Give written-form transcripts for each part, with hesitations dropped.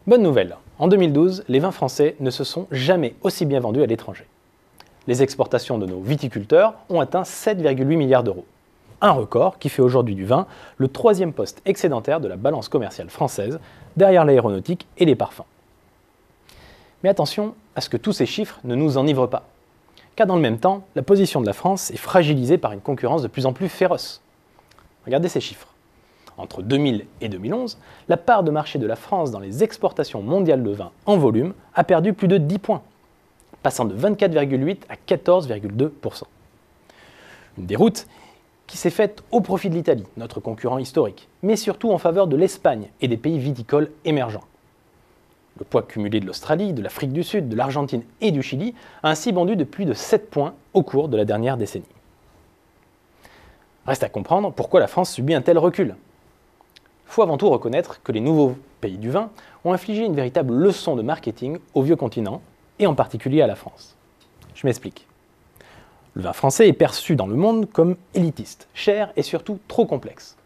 Bonne nouvelle, en 2012, les vins français ne se sont jamais aussi bien vendus à l'étranger. Les exportations de nos viticulteurs ont atteint 7,8 milliards d'euros. Un record qui fait aujourd'hui du vin le troisième poste excédentaire de la balance commerciale française, derrière l'aéronautique et les parfums. Mais attention à ce que tous ces chiffres ne nous enivrent pas. Car dans le même temps, la position de la France est fragilisée par une concurrence de plus en plus féroce. Regardez ces chiffres. Entre 2000 et 2011, la part de marché de la France dans les exportations mondiales de vin en volume a perdu plus de 10 points, passant de 24,8 à 14,2%. Une déroute qui s'est faite au profit de l'Italie, notre concurrent historique, mais surtout en faveur de l'Espagne et des pays viticoles émergents. Le poids cumulé de l'Australie, de l'Afrique du Sud, de l'Argentine et du Chili a ainsi bondu de plus de 7 points au cours de la dernière décennie. Reste à comprendre pourquoi la France subit un tel recul. Il faut avant tout reconnaître que les nouveaux pays du vin ont infligé une véritable leçon de marketing au vieux continent, et en particulier à la France. Je m'explique. Le vin français est perçu dans le monde comme élitiste, cher et surtout trop complexe.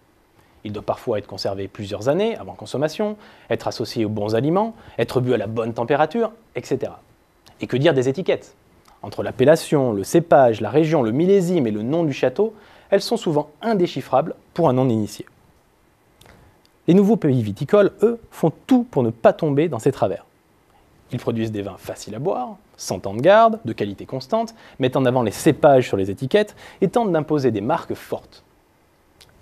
Il doit parfois être conservé plusieurs années avant consommation, être associé aux bons aliments, être bu à la bonne température, etc. Et que dire des étiquettes? Entre l'appellation, le cépage, la région, le millésime et le nom du château, elles sont souvent indéchiffrables pour un non-initié. Les nouveaux pays viticoles, eux, font tout pour ne pas tomber dans ces travers. Ils produisent des vins faciles à boire, sans temps de garde, de qualité constante, mettent en avant les cépages sur les étiquettes et tentent d'imposer des marques fortes.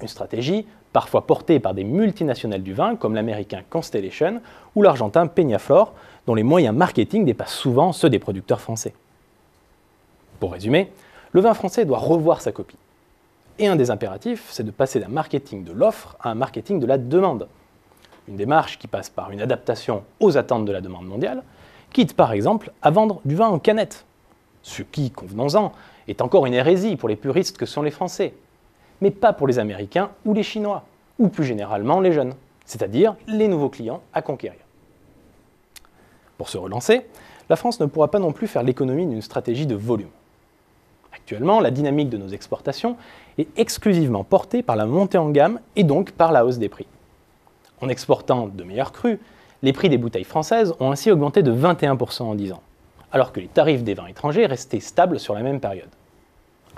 Une stratégie parfois portée par des multinationales du vin comme l'américain Constellation ou l'argentin Peñaflor, dont les moyens marketing dépassent souvent ceux des producteurs français. Pour résumer, le vin français doit revoir sa copie. Et un des impératifs, c'est de passer d'un marketing de l'offre à un marketing de la demande. Une démarche qui passe par une adaptation aux attentes de la demande mondiale, quitte par exemple à vendre du vin en canette, ce qui, convenons-en, est encore une hérésie pour les puristes que sont les Français, mais pas pour les Américains ou les Chinois, ou plus généralement les jeunes, c'est-à-dire les nouveaux clients à conquérir. Pour se relancer, la France ne pourra pas non plus faire l'économie d'une stratégie de volume. Actuellement, la dynamique de nos exportations est exclusivement portée par la montée en gamme et donc par la hausse des prix. En exportant de meilleurs crus, les prix des bouteilles françaises ont ainsi augmenté de 21% en 10 ans, alors que les tarifs des vins étrangers restaient stables sur la même période.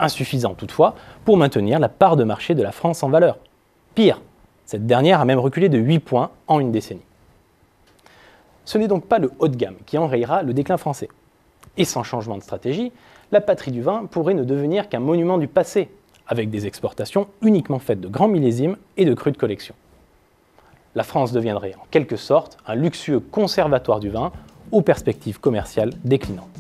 Insuffisant toutefois pour maintenir la part de marché de la France en valeur. Pire, cette dernière a même reculé de 8 points en une décennie. Ce n'est donc pas le haut de gamme qui enrayera le déclin français. Et sans changement de stratégie, la patrie du vin pourrait ne devenir qu'un monument du passé, avec des exportations uniquement faites de grands millésimes et de crus de collection. La France deviendrait en quelque sorte un luxueux conservatoire du vin aux perspectives commerciales déclinantes.